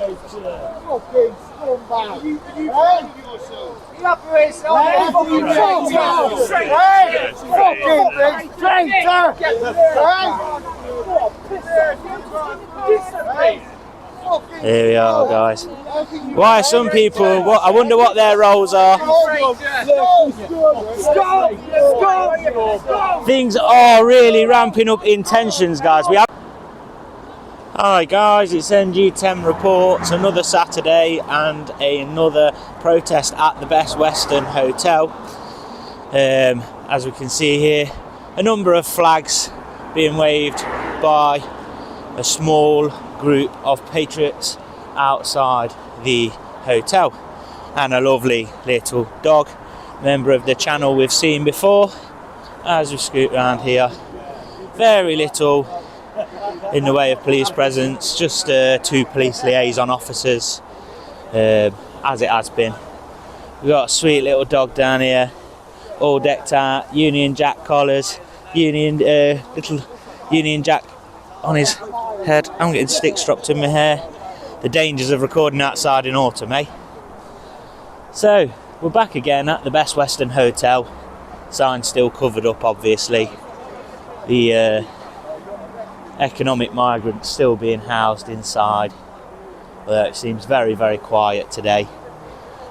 Fucking scumbag. You operate Here we are, guys. Why some people, I wonder what their roles are. Things are really ramping up in tensions, guys. Hi guys, it's NG10 Reports, another Saturday and another protest at the Bestwestern Hotel. As we can see here, a number of flags being waved by a small group of Patriots outside the hotel, and a lovely little dog, member of the channel we've seen before. As we scoot around here, very little in the way of police presence, just 2 police liaison officers, as it has been. We've got a sweet little dog down here, all decked out, Union Jack collars, little Union Jack on his head. I'm getting sticks dropped in my hair. The dangers of recording outside in autumn, eh? So, we're back again at the Bestwestern Hotel. Sign still covered up, obviously. The economic migrants still being housed inside. It seems very, very quiet today.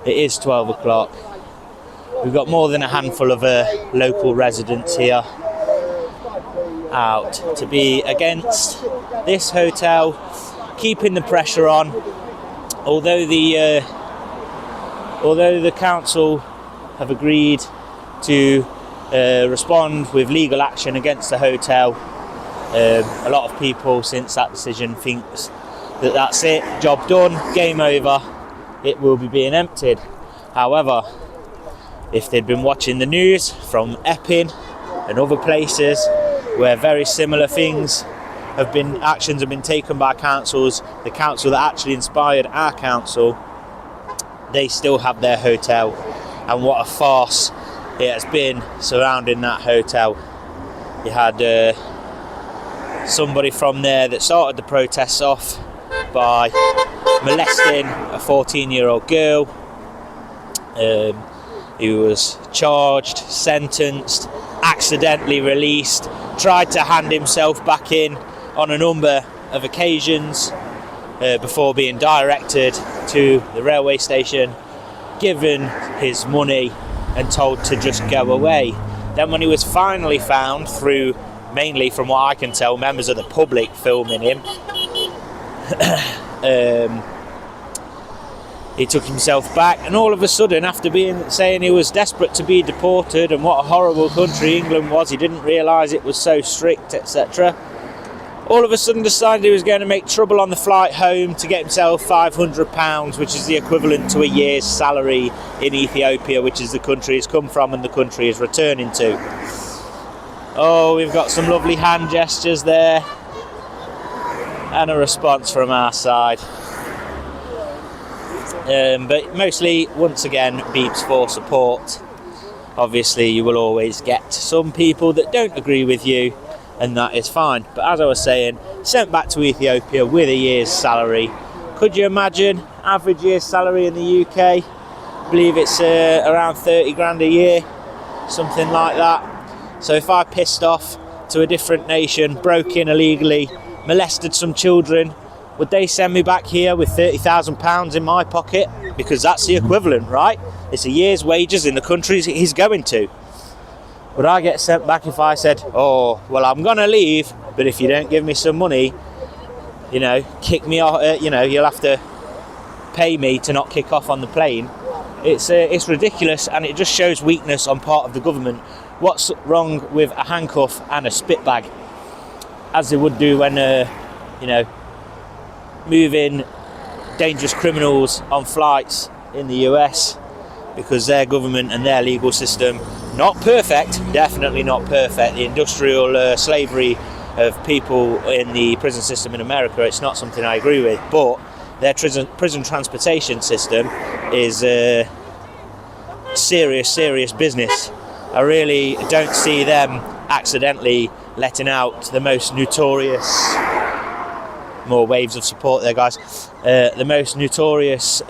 It is 12 o'clock. We've got more than a handful of local residents here out to be against this hotel, keeping the pressure on. Although the council have agreed to respond with legal action against the hotel, a lot of people since that decision thinks that that's it, job done, game over, it will be being emptied. However, if they'd been watching the news from Epping and other places where very similar things actions have been taken by councils, the council that actually inspired our council, they still have their hotel, and what a farce it has been surrounding that hotel. You had somebody from there that started the protests off by molesting a 14-year-old girl. He was charged, sentenced, accidentally released, tried to hand himself back in on a number of occasions before being directed to the railway station, given his money and told to just go away. Then when he was finally found through, mainly from what I can tell, members of the public filming him, he took himself back, and all of a sudden, after saying he was desperate to be deported and what a horrible country England was, he didn't realise it was so strict, etc. All of a sudden decided he was going to make trouble on the flight home to get himself £500, which is the equivalent to a year's salary in Ethiopia, which is the country he's come from and the country he's returning to. Oh, we've got some lovely hand gestures there and a response from our side. But mostly, once again, beeps for support. Obviously, you will always get some people that don't agree with you, and that is fine. But as I was saying, sent back to Ethiopia with a year's salary. Could you imagine average year's salary in the UK? I believe it's around 30 grand a year, something like that. So if I pissed off to a different nation, broke in illegally, molested some children, would they send me back here with £30,000 in my pocket? Because that's the equivalent, right? It's a year's wages in the countries he's going to. Would I get sent back if I said, oh, well, I'm going to leave, but if you don't give me some money, kick me off, you'll have to pay me to not kick off on the plane. It's ridiculous, and it just shows weakness on part of the government. What's wrong with a handcuff and a spit bag? As they would do when, moving dangerous criminals on flights in the US, because their government and their legal system, not perfect, definitely not perfect. The industrial slavery of people in the prison system in America, it's not something I agree with, but their prison transportation system is serious business. I really don't see them accidentally letting out the most notorious more waves of support there, guys. The most notorious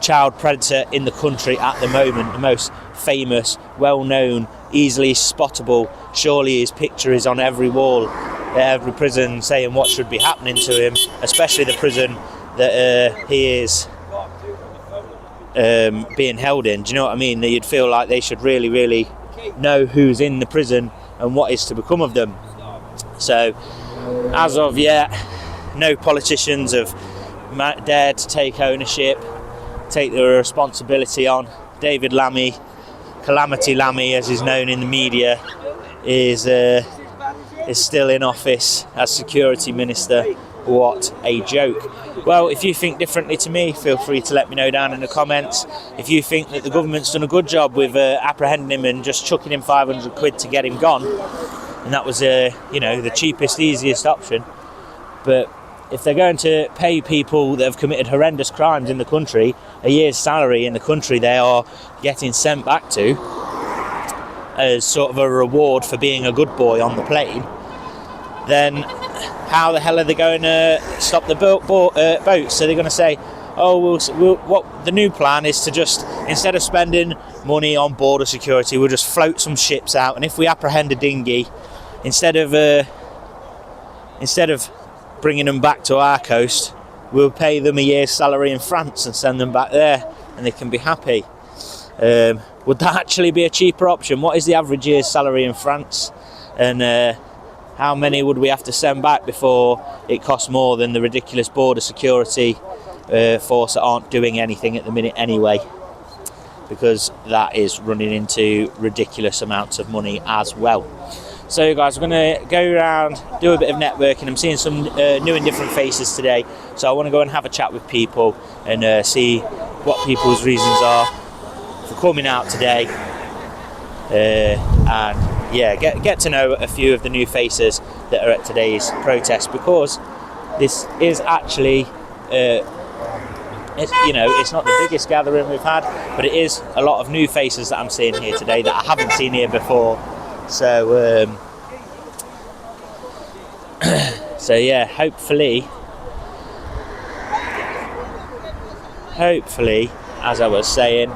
child predator in the country at the moment, the most famous, well-known, easily spottable. Surely his picture is on every wall at every prison saying what should be happening to him, especially the prison that he is being held in. Do you know what I mean? That you'd feel like they should really know who's in the prison and what is to become of them. So as of yet, no politicians have dared to take ownership, take the responsibility on. David Lammy, Calamity Lammy as he's known in the media, is still in office as security minister. What a joke. Well, if you think differently to me, feel free to let me know down in the comments. If you think that the government's done a good job with apprehending him and just chucking him 500 quid to get him gone, and that was the cheapest, easiest option. But if they're going to pay people that have committed horrendous crimes in the country a year's salary in the country they are getting sent back to as sort of a reward for being a good boy on the plane, then how the hell are they going to stop the boats? So they're going to say, oh, what the new plan is to just, instead of spending money on border security, we'll just float some ships out, and if we apprehend a dinghy, instead of bringing them back to our coast, we'll pay them a year's salary in France and send them back there, and they can be happy. Would that actually be a cheaper option? What is the average year's salary in France? And how many would we have to send back before it costs more than the ridiculous border security force that aren't doing anything at the minute anyway? Because that is running into ridiculous amounts of money as well. So guys, we're going to go around, do a bit of networking. I'm seeing some new and different faces today, so I want to go and have a chat with people and see what people's reasons are for coming out today, and yeah, get to know a few of the new faces that are at today's protest, because this is actually it's not the biggest gathering we've had, but it is a lot of new faces that I'm seeing here today that I haven't seen here before. So yeah, hopefully, as I was saying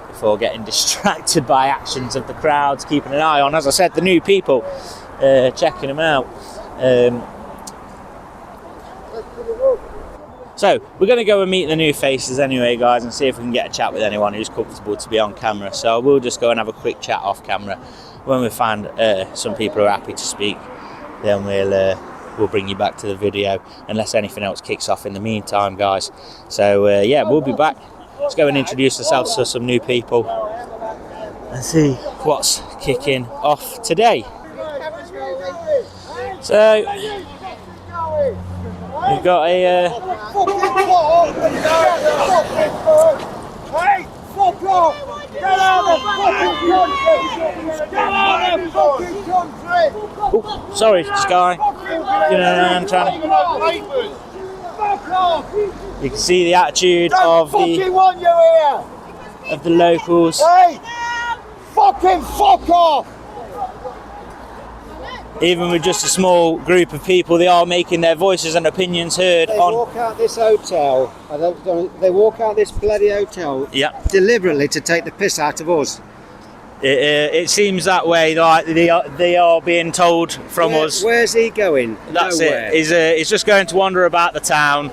before, getting distracted by actions of the crowds, keeping an eye on, as I said, the new people, checking them out. So we're going to go and meet the new faces anyway, guys, and see if we can get a chat with anyone who's comfortable to be on camera. So we'll just go and have a quick chat off camera. When we find some people who are happy to speak, then we'll bring you back to the video, unless anything else kicks off in the meantime, guys. So yeah, we'll be back. Let's go and introduce ourselves to some new people and see what's kicking off today. So we've got a Hey, fuck off! Get out of the fucking country! Get out of the fucking country! oh, sorry, Sky. I'm trying to. Fuck off! You can see the attitude of want you here! the locals. Hey! Fucking fuck off! Even with just a small group of people, they are making their voices and opinions heard. They walk out this hotel. They walk out this bloody hotel. Yeah. Deliberately to take the piss out of us. It seems that way. Like they are being told from us. Where's he going? That's Nowhere. it. He's just going to wander about the town,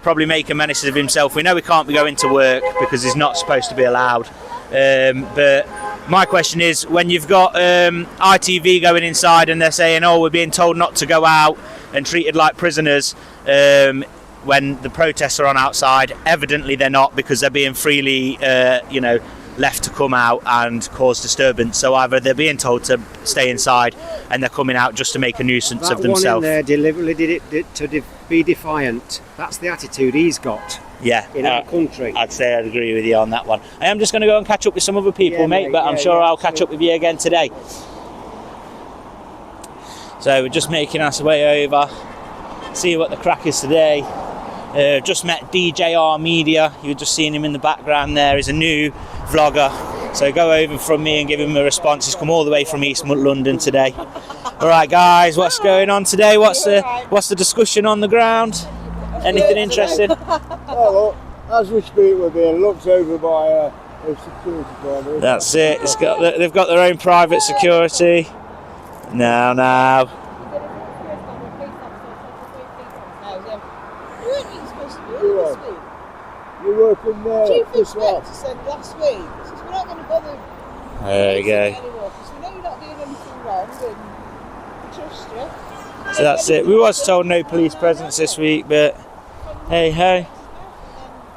probably make a menace of himself. We know he can't be going to work because he's not supposed to be allowed. But my question is, when you've got ITV going inside and they're saying, oh, we're being told not to go out and treated like prisoners when the protests are on outside, evidently they're not, because they're being freely left to come out and cause disturbance. So either they're being told to stay inside and they're coming out just to make a nuisance of themselves. That one in there deliberately did it to be defiant. That's the attitude he's got. Yeah, in our country. I'd say I'd agree with you on that one. I am just going to go and catch up with some other people, mate, but I'm sure I'll catch up with you again today. So we're just making our way over, see what the crack is today. Just met DJR Media. You've just seen him in the background there. He's a new vlogger. So go over from me and give him a response. He's come all the way from East London today. All right, guys, what's going on today? What's the discussion on the ground? Anything interesting? Oh, well, as we speak, we're being looked over by a security guard. That's it. They've got their own private security. No. You're working there. Chief Inspector said last week, he says, we're not going to bother. There you go. Anymore, because we know you're not doing anything wrong and we trust you. So that's it. We was told no police presence this week, but hey. Hey,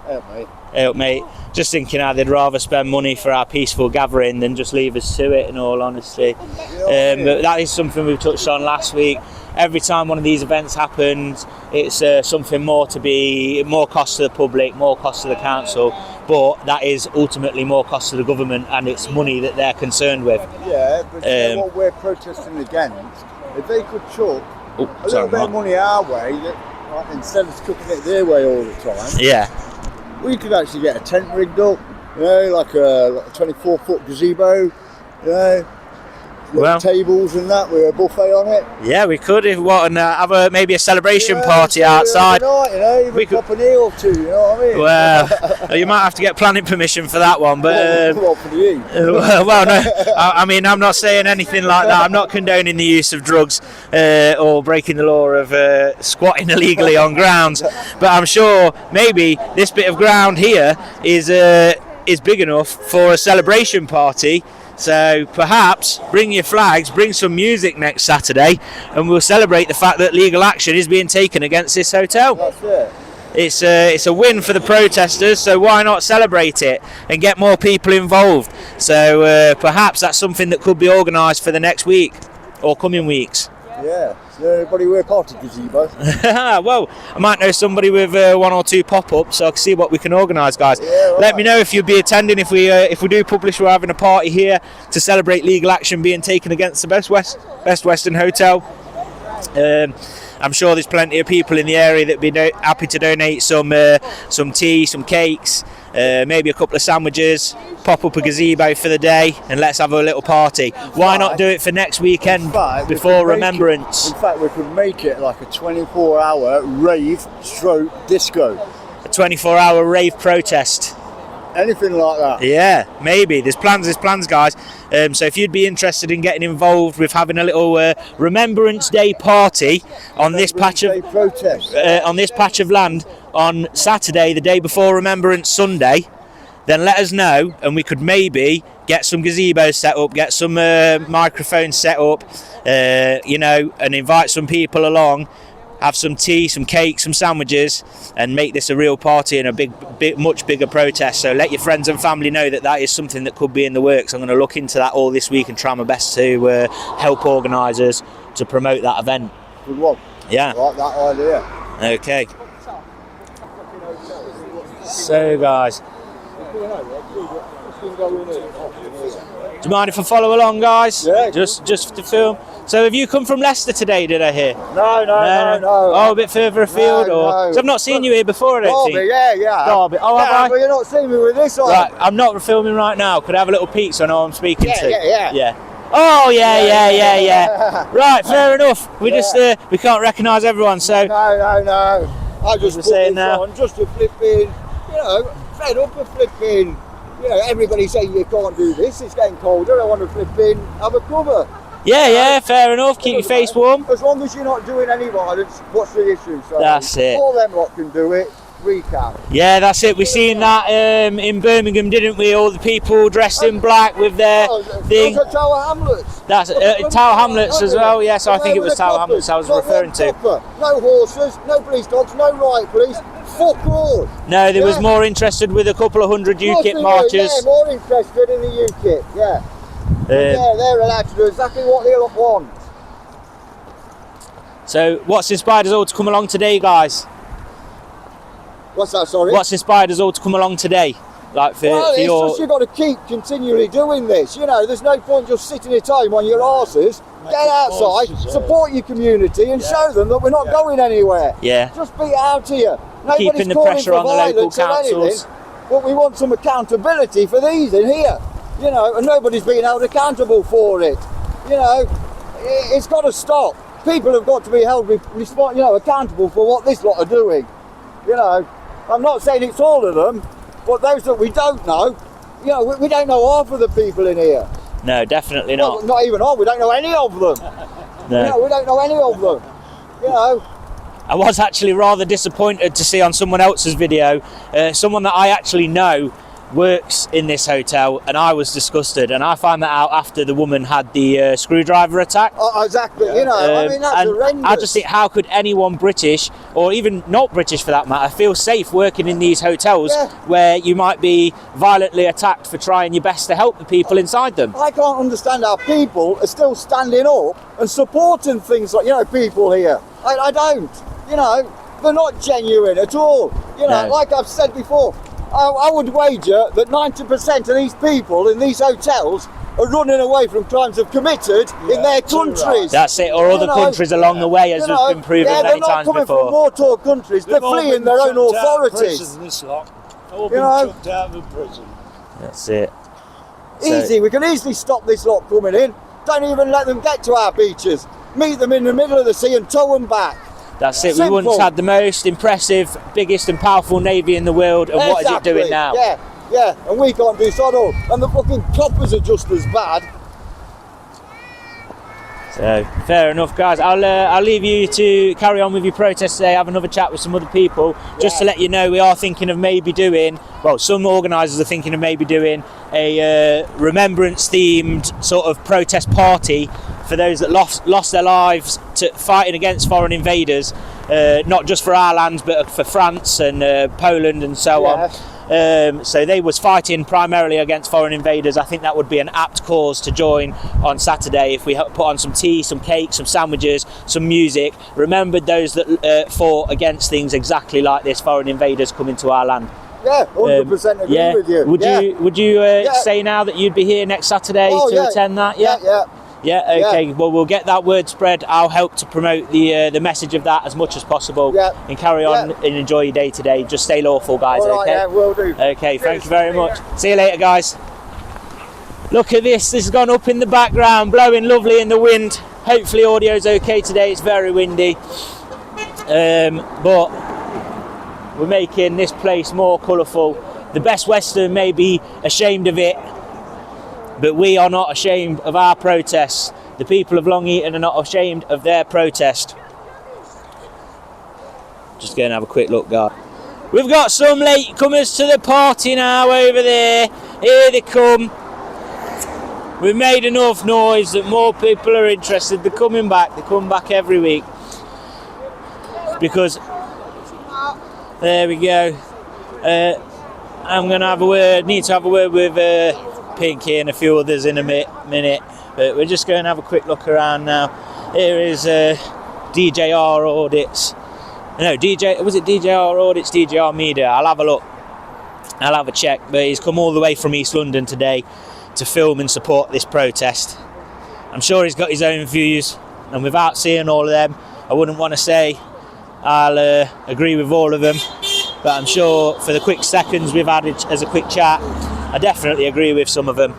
mate. Hey, mate. Just thinking how they'd rather spend money for our peaceful gathering than just leave us to it, in all honesty. But that is something we touched on last week. Every time one of these events happens, it's something more cost to the public, more cost to the council, but that is ultimately more cost to the government, and it's money that they're concerned with. Yeah, but you know what we're protesting against? If they could chuck a little bit of money our way, like, instead of cooking it their way all the time, yeah, we could actually get a tent rigged up, you know, like a 24-foot gazebo, you know, tables and that with a buffet on it. Yeah, we could have maybe a celebration party outside. Night, you know, we could pop an eel or two, you know what I mean? Well, you might have to get planning permission for that one, but well, no, I mean, I'm not saying anything like that. I'm not condoning the use of drugs or breaking the law of squatting illegally on grounds, but I'm sure maybe this bit of ground here is big enough for a celebration party. So perhaps bring your flags, bring some music next Saturday, and we'll celebrate the fact that legal action is being taken against this hotel. That's it. It's a win for the protesters, so why not celebrate it and get more people involved? So perhaps that's something that could be organised for the next week or coming weeks. Yeah. Is there anybody with a party gazebo? Well, I might know somebody with one or two pop-ups, so I can see what we can organise, guys. Yeah, right. Let me know if you'll be attending. If we do publish we're having a party here to celebrate legal action being taken against the Bestwestern Hotel. I'm sure there's plenty of people in the area that'd be happy to donate some tea, some cakes, maybe a couple of sandwiches, pop up a gazebo for the day, and let's have a little party. Why not do it for next weekend before Remembrance? In fact, we could make it like a 24-hour rave/disco. A 24-hour rave protest. Anything like that. Yeah, maybe. There's plans, guys. So if you'd be interested in getting involved with having a little Remembrance Day party on this patch of land on Saturday, the day before Remembrance Sunday, then let us know, and we could maybe get some gazebos set up, get some microphones set up, and invite some people along. Have some tea, some cake, some sandwiches, and make this a real party and a much bigger protest. So let your friends and family know that is something that could be in the works. I'm going to look into that all this week and try my best to help organisers to promote that event. Good one. Yeah. I like that idea. Okay. So, guys, do you mind if I follow along, guys? Yeah. Just to film. So have you come from Leicester today, did I hear? No. Oh, a bit further afield? No. So I've not seen you here before, I don't think. Derby, yeah. Derby. Oh, have I? But you're not seeing me with this on. Right, I'm not filming right now. Could I have a little peek so I know who I'm speaking to? Yeah. Oh, yeah. Right, fair enough. We just we can't recognise everyone, so... No. I just we're saying now. on just to flipping, fed up of flipping. Everybody saying you can't do this, it's getting colder, I want to flipping have a cover. Yeah, fair enough. Keep your face warm. As long as you're not doing any violence, what's the issue? So that's it. All them lot can do it, we can. Yeah, that's it. We seen that in Birmingham, didn't we? All the people dressed in black with their thing. Those are Tower Hamlets. That's Tower Hamlets as well. Yes, I think it was Tower Hamlets I was referring to. No horses, no police dogs, no riot police. Fuck all. No, there was more interested with a couple of hundred UKIP marchers. Yeah, more interested in the UKIP. Yeah. They're allowed to do exactly what they want. So, what's inspired us all to come along today, guys? What's that, sorry? What's inspired us all to come along today? Like just you've got to keep continually doing this. There's no point just sitting at home on your arses. Get outside, support your community, and show them that we're not going anywhere. Yeah. Just be out here. Nobody's keeping the pressure on the local councils. But we want some accountability for these in here. And nobody's being held accountable for it. it's got to stop. People have got to be held accountable for what this lot are doing. You know, I'm not saying it's all of them, but those that we don't know, you know, we don't know half of the people in here. No, definitely not. Well, not even all. We don't know any of them. No. You know, we don't know any of them. You know. I was actually rather disappointed to see on someone else's video, someone that I actually know works in this hotel, and I was disgusted, and I found that out after the woman had the screwdriver attack. Oh, exactly, you know, I mean, that's horrendous. I just think, how could anyone British, or even not British for that matter, feel safe working in these hotels where you might be violently attacked for trying your best to help the people inside them? I can't understand how people are still standing up and supporting things like, you know, people here. I don't, you know, they're not genuine at all. You know, like I've said before, I would wager that 90% of these people in these hotels are running away from crimes they've committed in their countries. Right. That's it, or other countries along the way, as has been proven many times before. They're not coming from war-torn countries, they're fleeing their own authorities. This lot. All been chucked out of prison. That's it. Easy, we can easily stop this lot coming in. Don't even let them get to our beaches. Meet them in the middle of the sea and tow them back. That's it. Simple. We once had the most impressive, biggest and powerful navy in the world, and what is it doing now? Yeah, and we can't do sod all. And the fucking coppers are just as bad. So, fair enough, guys. I'll leave you to carry on with your protest today, have another chat with some other people. Just to let you know, we are thinking of maybe doing, well, some organisers are thinking of maybe doing a remembrance-themed sort of protest party for those that lost their lives to fighting against foreign invaders, not just for our lands, but for France and Poland and so on. So they was fighting primarily against foreign invaders. I think that would be an apt cause to join on Saturday if we put on some tea, some cake, some sandwiches, some music. Remembered those that fought against things exactly like this, foreign invaders coming to our land. Yeah, 100% agree with you. Would you say now that you'd be here next Saturday to attend that? Yeah, okay. Well, we'll get that word spread. I'll help to promote the message of that as much as possible. And carry on and enjoy your day today. Just stay lawful, guys. All right, okay. Yeah, will do. Okay, thank you very much. See you later, guys. Look at this. This has gone up in the background, blowing lovely in the wind. Hopefully, audio's okay today. It's very windy, but we're making this place more colourful. The Best Western may be ashamed of it, but we are not ashamed of our protests. The people of Long Eaton are not ashamed of their protest. Just going to have a quick look, guys. We've got some latecomers to the party now over there. Here they come. We've made enough noise that more people are interested. They're coming back. They come back every week. Because, there we go. I'm going to have a word, need to have a word with Pinky and a few others in a minute, but we're just going to have a quick look around now. Here is DJR Audits. No, was it DJR Audits, DJR Media? I'll have a look. I'll have a check, but he's come all the way from East London today to film and support this protest. I'm sure he's got his own views, and without seeing all of them, I wouldn't want to say I'll agree with all of them, but I'm sure for the quick seconds we've had as a quick chat, I definitely agree with some of them.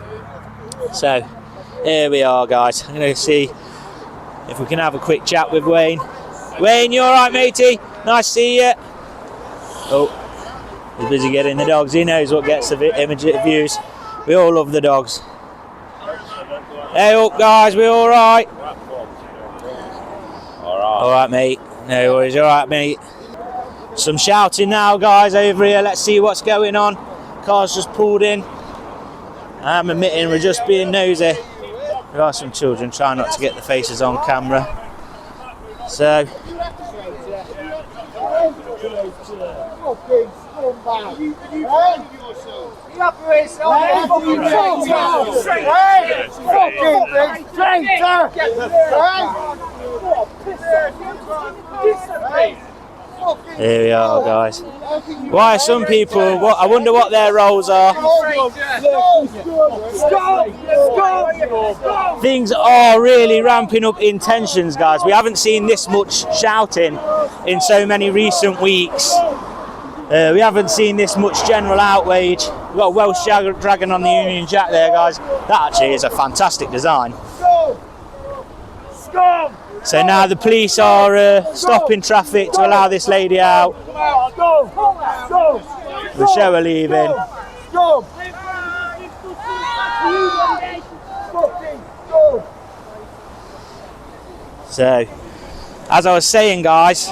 So here we are, guys. I'm going to see if we can have a quick chat with Wayne. Wayne, you alright, matey? Nice to see you. Oh, he's busy getting the dogs. He knows what gets the immediate views. We all love the dogs. Hey up, guys, we alright? Alright, mate. No worries, alright, mate. Some shouting now, guys, over here. Let's see what's going on. Car's just pulled in. I'm admitting we're just being nosy. There are some children trying not to get the faces on camera. So, here we are, guys. Why are some people, I wonder what their roles are. Things are really ramping up in tensions, guys. We haven't seen this much shouting in so many recent weeks. We haven't seen this much general outrage. We've got a Welsh dragon on the Union Jack there, guys. That actually is a fantastic design. So now the police are stopping traffic to allow this lady out. The show are leaving. So, as I was saying, guys,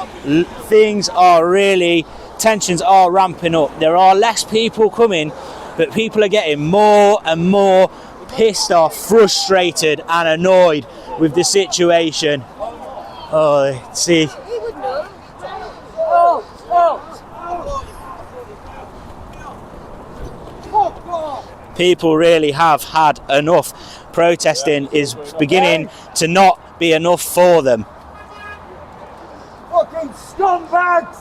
tensions are ramping up. There are less people coming, but people are getting more and more pissed off, frustrated and annoyed with the situation. Oh, see. People really have had enough. Protesting is beginning to not be enough for them. Fucking scumbags!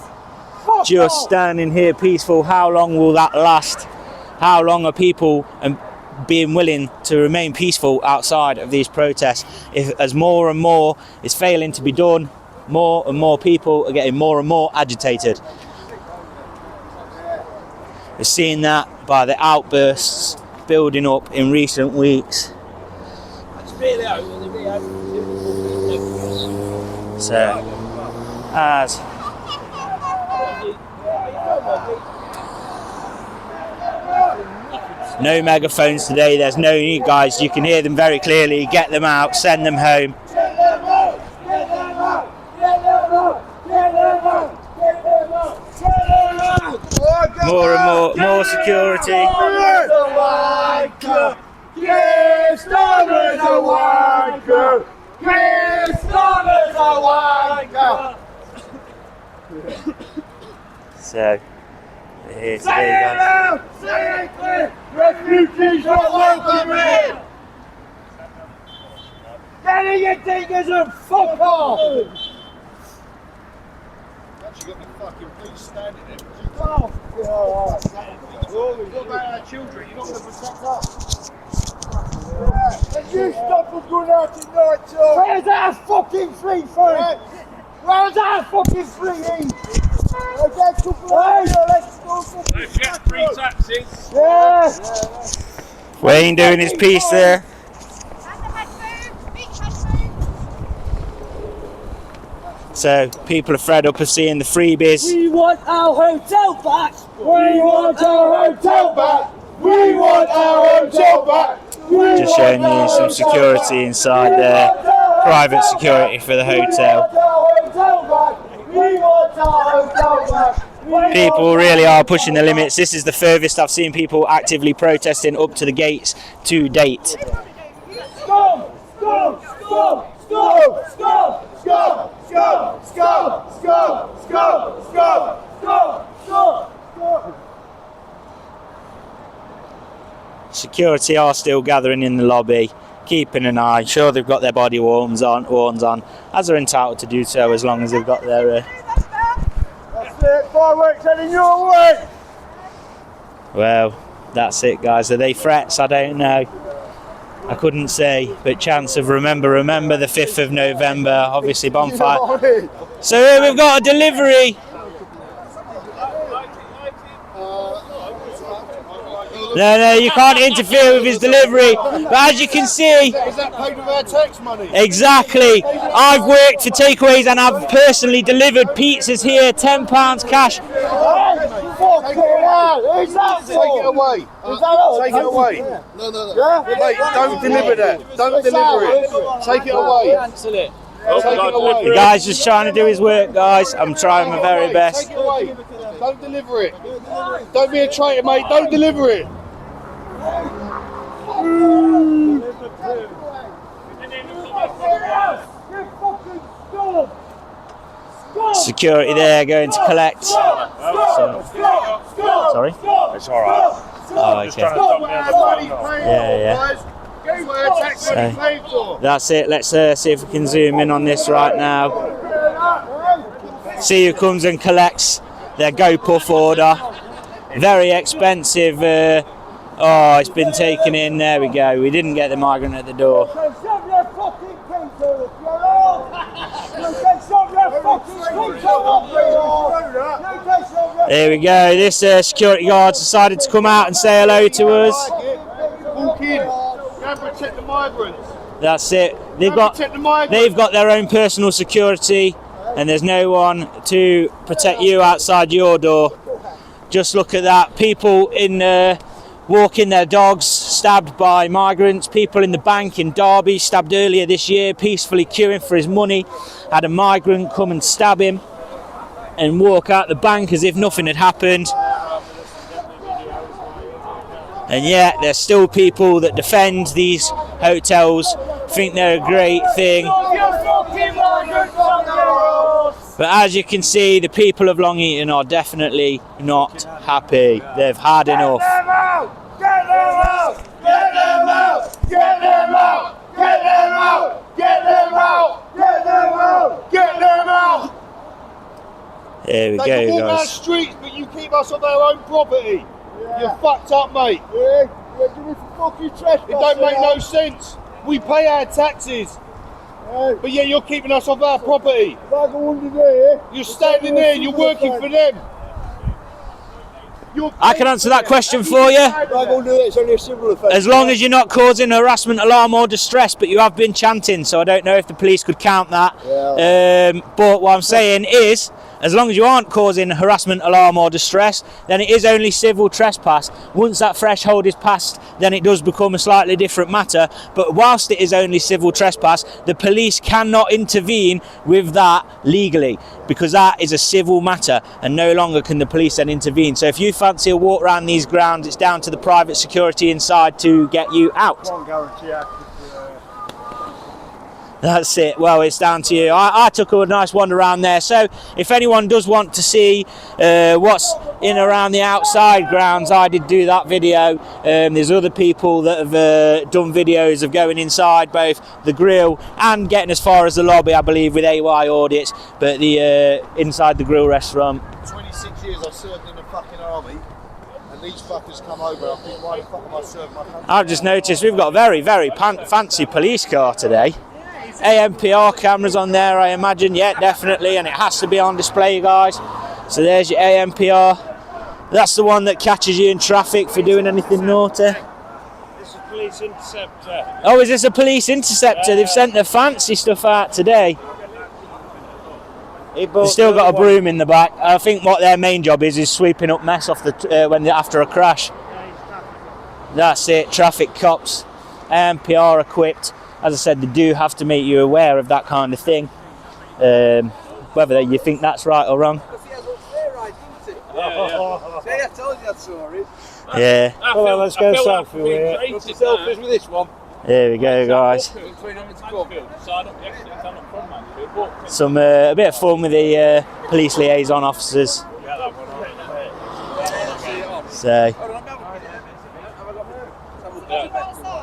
Just standing here peaceful. How long will that last? How long are people being willing to remain peaceful outside of these protests? As more and more is failing to be done, more and more people are getting more and more agitated. We're seeing that by the outbursts building up in recent weeks. So, as no megaphones today, there's no need, guys, you can hear them very clearly. Get them out, send them home. More and more security. So, we're here today, guys. Refugees are welcome here! Get in your diggers and fuck off! Actually got the fucking police standing there. Oh, What about our children? You're not going to protect us? and you stop from going out tonight, too! Where's our fucking free food? Where's our fucking free eat? Let's go. Let's get free taxis. Yeah! Wayne doing his piece there. So people are fed up of seeing the freebies. We want our hotel back! We want our hotel back! We want our hotel back! Just showing you some security inside there. Private security for the hotel. People really are pushing the limits. This is the furthest I've seen people actively protesting up to the gates to date. Stop! Stop! Stop! Stop! Stop! Stop! Stop! Stop! Stop! Stop! Stop! Stop! Security are still gathering in the lobby, keeping an eye. Sure, they've got their body warns on, as they're entitled to do so as long as they've got their. That's it. Fireworks heading your way. Well, that's it, guys. Are they threats? I don't know. I couldn't say, but chance of remember the 5th of November, obviously bonfire. So here we've got a delivery. No, you can't interfere with his delivery. But as you can see, Is that paid with our tax money? exactly. I've worked for takeaways and I've personally delivered pizzas here, £10 cash. Take it away. Take it away. No. Mate, don't deliver that. Don't deliver it. Take it away. Cancel it. Take it away. The guy's just trying to do his work, guys. I'm trying my very best. Take it away. Don't deliver it. Don't be a traitor, mate. Don't deliver it. Security there going to collect. Sorry? It's alright. Oh, okay. Yeah. So, that's it. Let's see if we can zoom in on this right now. See who comes and collects their GoPuff order. Very expensive. It's been taken in. There we go. We didn't get the migrant at the door. There we go. This security guard decided to come out and say hello to us. Walk in. Go and protect the migrants. That's it. They've got their own personal security, and there's no one to protect you outside your door. Just look at that. People in walking their dogs, stabbed by migrants. People in the bank in Derby, stabbed earlier this year, peacefully queuing for his money. Had a migrant come and stab him and walk out the bank as if nothing had happened. And yet there's still people that defend these hotels, think they're a great thing. But as you can see, the people of Long Eaton are definitely not happy. They've had enough. Get them out! Get them out! Get them out! Get them out! Get them out! Get them out! Get them out! Here we They go, can walk our guys. streets, but you keep us on their own property. You're fucked up, mate. Yeah, give me for fucking trespassing. It don't make no sense. We pay our taxes, but yeah, you're keeping us off our property. If I go under there, You're standing there and you're working for them. I can answer that question for you. if I go under there, it's only a civil offence. As long as you're not causing harassment, alarm or distress, but you have been chanting, so I don't know if the police could count that. But what I'm saying is, as long as you aren't causing harassment, alarm or distress, then it is only civil trespass. Once that threshold is passed, then it does become a slightly different matter. But whilst it is only civil trespass, the police cannot intervene with that legally, because that is a civil matter, and no longer can the police then intervene. So if you fancy a walk around these grounds, it's down to the private security inside to get you out. Can't guarantee I could, That's it. Well, it's down to you. I took a nice wander around there. So if anyone does want to see what's in around the outside grounds, I did do that video. There's other people that have done videos of going inside both the grill and getting as far as the lobby, I believe, with AY audits. But the inside the grill restaurant. 26 years I served in the fucking army, and these fuckers come over. I think, why the fuck am I serving my country? I've just noticed we've got a very, very fancy police car today. AMPR cameras on there, I imagine. Yeah, definitely, and it has to be on display, guys. So there's your AMPR. That's the one that catches you in traffic for doing anything naughty. This is a police interceptor. Oh, is this a police interceptor? They've sent the fancy stuff out today. They've still got a broom in the back. I think what their main job is sweeping up mess off the after a crash. That's it. Traffic cops, AMPR equipped. As I said, they do have to make you aware of that kind of thing, whether you think that's right or wrong. Yeah. Well, let's go selfie with it. Selfies with this one. There we go, guys. Some a bit of fun with the police liaison officers. So.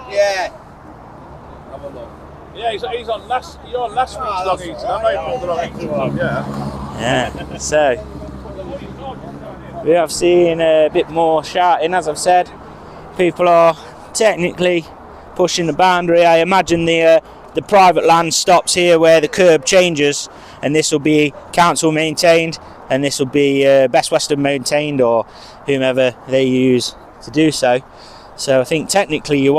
Yeah. Yeah, he's on last. You're on last week's Long Eaton. I know you're on the Long Eaton. Yeah. So we have seen a bit more shouting, as I've said. People are technically pushing the boundary. I imagine the private land stops here where the curb changes, and this will be council maintained, and this will be Best Western maintained, or whomever they use to do so. So I think technically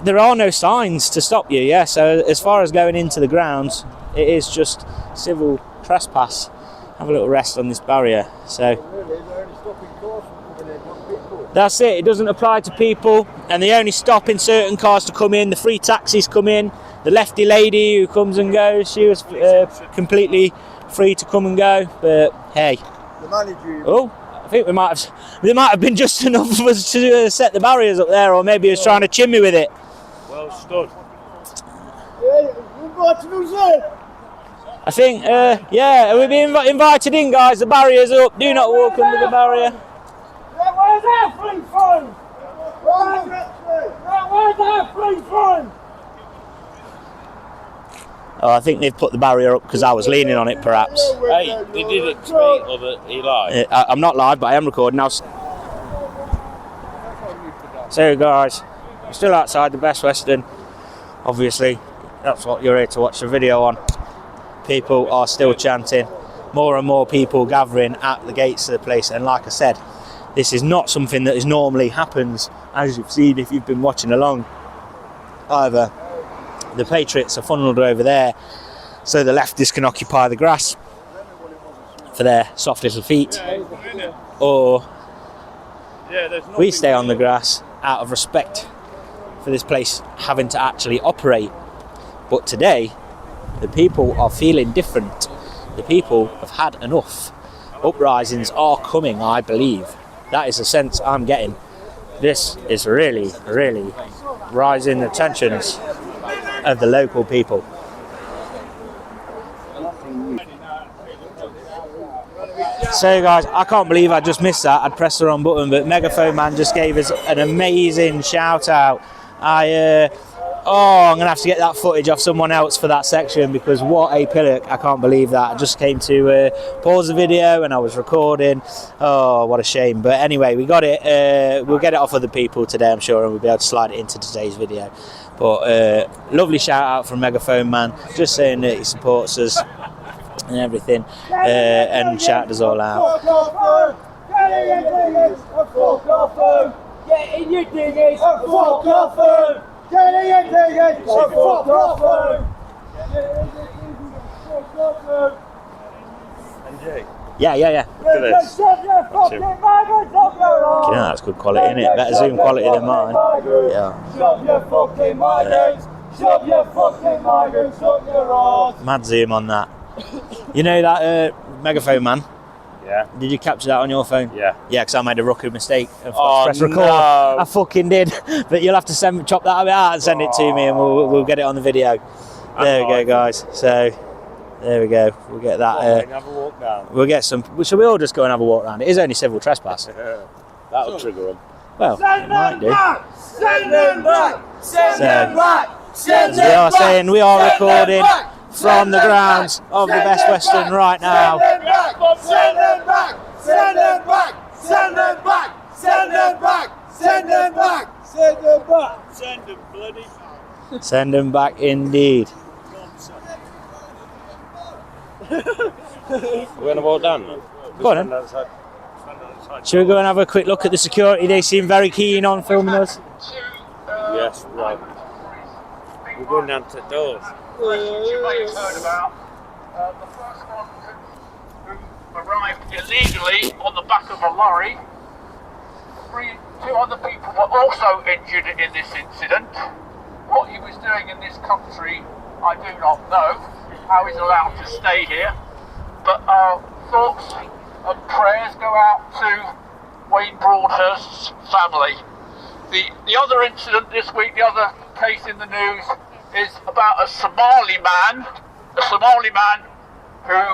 there are no signs to stop you. Yeah. So as far as going into the grounds, it is just civil trespass. Have a little rest on this barrier. So that's it. It doesn't apply to people, and they only stop in certain cars to come in. The free taxis come in. The lefty lady who comes and goes, she was completely free to come and go. But hey, The manager. oh, I think there might have been just enough of us to set the barriers up there, or maybe he was trying to chin me with it. Well stood. I think, yeah, we've been invited in, guys. The barrier's up. Do not walk under the barrier. Where's our free phone? Where's our free phone? Oh, I think they've put the barrier up because I was leaning on it, perhaps. Hey, they did it to me, or that he lied. I'm not live, but I am recording now. So, guys, I'm still outside the Best Western. Obviously, that's what you're here to watch the video on. People are still chanting. More and more people gathering at the gates of the place. And like I said, this is not something that normally happens, as you've seen if you've been watching along, either the Patriots are funneled over there so the leftists can occupy the grass for their soft little feet, or we stay on the grass out of respect for this place having to actually operate. But today, the people are feeling different. The people have had enough. Uprisings are coming, I believe. That is the sense I'm getting. This is really, really rising the tensions of the local people. So guys, I can't believe I just missed that. I'd pressed the wrong button, but Megaphone Man just gave us an amazing shout out. I'm gonna have to get that footage off someone else for that section, because what a pillock. I can't believe that. I just came to pause the video and I was recording. Oh, what a shame. But anyway, we got it. We'll get it off other people today, I'm sure, and we'll be able to slide it into today's video. But lovely shout out from Megaphone Man, just saying that he supports us and everything, and shouted us all out. Get in your diggers, fuck off them! Get in your diggers, fuck off them! Yeah. Look at this. You know, that's good quality, isn't it? Better Zoom quality than mine. Yeah. Shove your fucking migrants! Shove your fucking migrants up your arse! Mad zoom on that. You know that Megaphone Man? Yeah. Did you capture that on your phone? Yeah. Yeah, because I made a rookie mistake and Oh, press record. no. I fucking did. But you'll have to chop that bit out and send it to me, and we'll get it on the video. There we go, guys. So there we go. We'll get that. Have a walk down. We'll get some. Shall we all just go and have a walk around? It is only civil trespass. That'll trigger them. Well, it might do. Send them back! Send them back! Send As we are saying, we are recording from the grounds of the Bestwestern right now. Send them back! Send them back! Send them back! Send them back! Send them back! Send them back! Send them bloody back. Send them back indeed. We're going to walk down, man. Go on then. Should we go and have a quick look at the security? They seem very keen on filming us. Yes, right. We're going down to the doors. You may have heard about the first one who arrived illegally on the back of a lorry. Two other people were also injured in this incident. What he was doing in this country, I do not know. How he's allowed to stay here. But our thoughts and prayers go out to Wayne Broadhurst's family. The other incident this week, the other case in the news, is about a Somali man who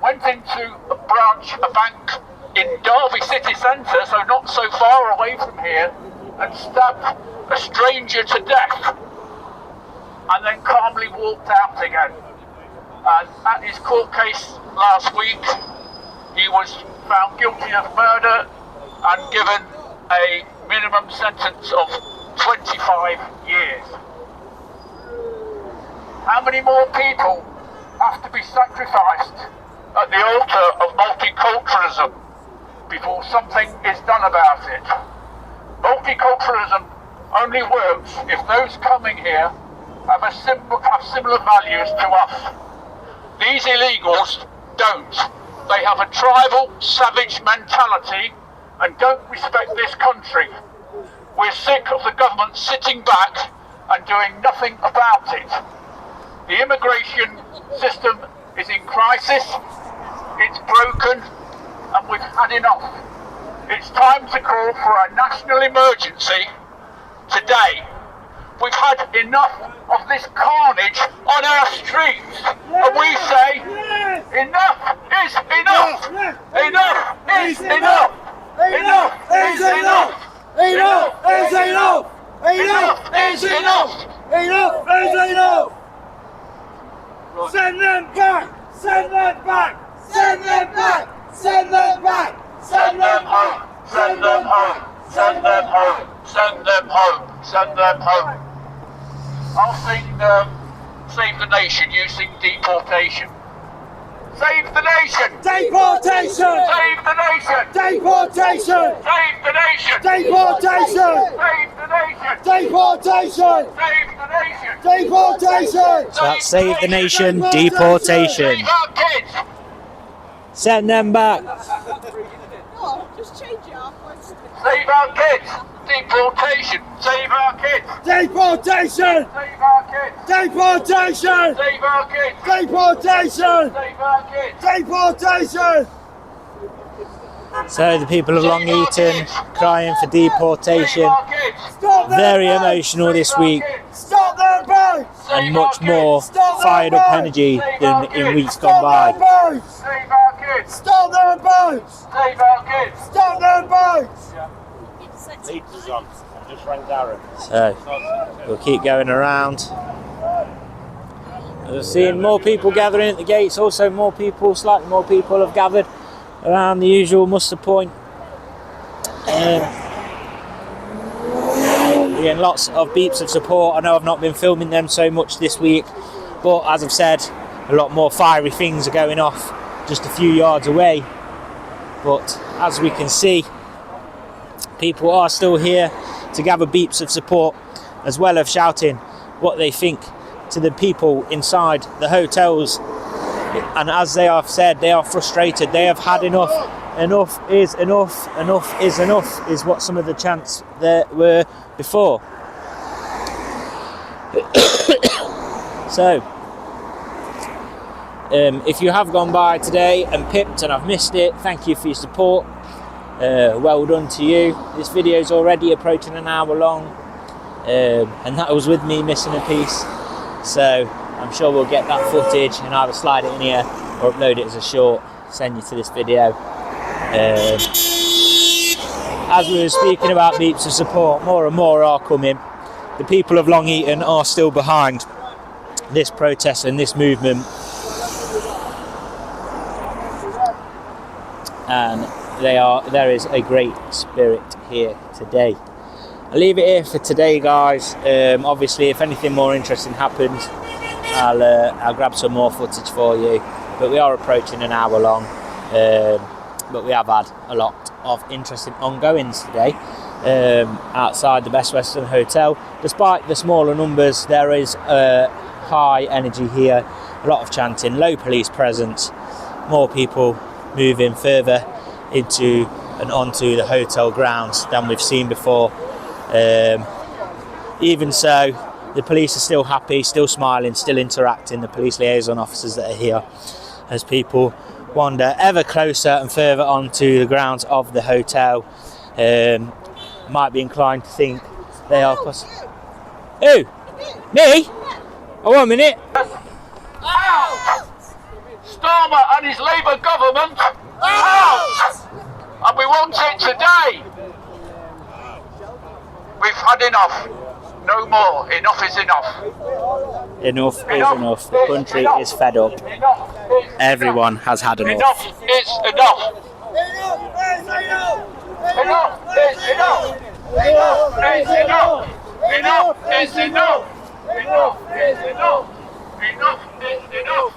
went into a bank in Derby city centre, so not so far away from here, and stabbed a stranger to death, and then calmly walked out again. And at his court case last week, he was found guilty of murder and given a minimum sentence of 25 years. How many more people have to be sacrificed at the altar of multiculturalism before something is done about it? Multiculturalism only works if those coming here have similar values to us. These illegals don't. They have a tribal, savage mentality and don't respect this country. We're sick of the government sitting back and doing nothing about it. The immigration system is in crisis, it's broken, and we've had enough. It's time to call for a national emergency today. We've had enough of this carnage on our streets, and we say, enough is enough! Enough is enough! Enough is enough! Enough is enough! Enough is enough! Enough is enough! Send them back! Send them back! Send them back! Send them back! Send them home! Send them home! Send them home! Send them home! Send them home! I'll sing Save the Nation, you sing Deportation. Save the nation! Deportation! Save the nation! Deportation! Save the nation! Deportation! Save the nation! Deportation! Save the nation! Deportation! So that's save the nation, deportation. Save our kids! Send them back. No, just change it afterwards. Save our kids! Deportation! Save our kids! Deportation! Save our kids! Deportation! Save our kids! Deportation! Save our kids! Deportation! So the people of Long Eaton crying for deportation. Save our kids! Stop them Very boats! emotional this week, Stop them boats! and much more Stop fired up energy than in weeks gone Stop by. them boats! Save our kids! Stop them boats! Save our kids! Stop them boats! Leaders on. I just rang Darren. So we'll keep going around. We're seeing more people gathering at the gates. Also, slightly more people have gathered around the usual muster point. Getting lots of beeps of support. I know I've not been filming them so much this week, but as I've said, a lot more fiery things are going off just a few yards away. But as we can see, people are still here to gather beeps of support, as well as shouting what they think to the people inside the hotels. And as they have said, they are frustrated. They have had enough. Enough is enough. Enough is enough is what some of the chants there were before. So, if you have gone by today and pipped and I've missed it, thank you for your support. Well done to you. This video is already approaching an hour long, and that was with me missing a piece. So I'm sure we'll get that footage and either slide it in here or upload it as a short, send you to this video. As we were speaking about beeps of support, more and more are coming. The people of Long Eaton are still behind this protest and this movement, and there is a great spirit here today. I'll leave it here for today, guys. Obviously, if anything more interesting happens, I'll grab some more footage for you. But we are approaching an hour long. But we have had a lot of interesting ongoings today outside the Bestwestern Hotel. Despite the smaller numbers, there is high energy here, a lot of chanting, low police presence, more people moving further into and onto the hotel grounds than we've seen before. Even so, the police are still happy, still smiling, still interacting, the police liaison officers that are here, as people wander ever closer and further onto the grounds of the hotel. Might be inclined to think they are... Who? Me? Oh, 1 minute. Out! Starmer and his Labour government, out! And we want it today. We've had enough. No more. Enough is enough. Enough is enough. The country is fed up. Everyone has had enough. Enough is enough. Enough is enough! Enough is enough. Enough is enough. Enough is enough. Enough is enough. Enough is enough.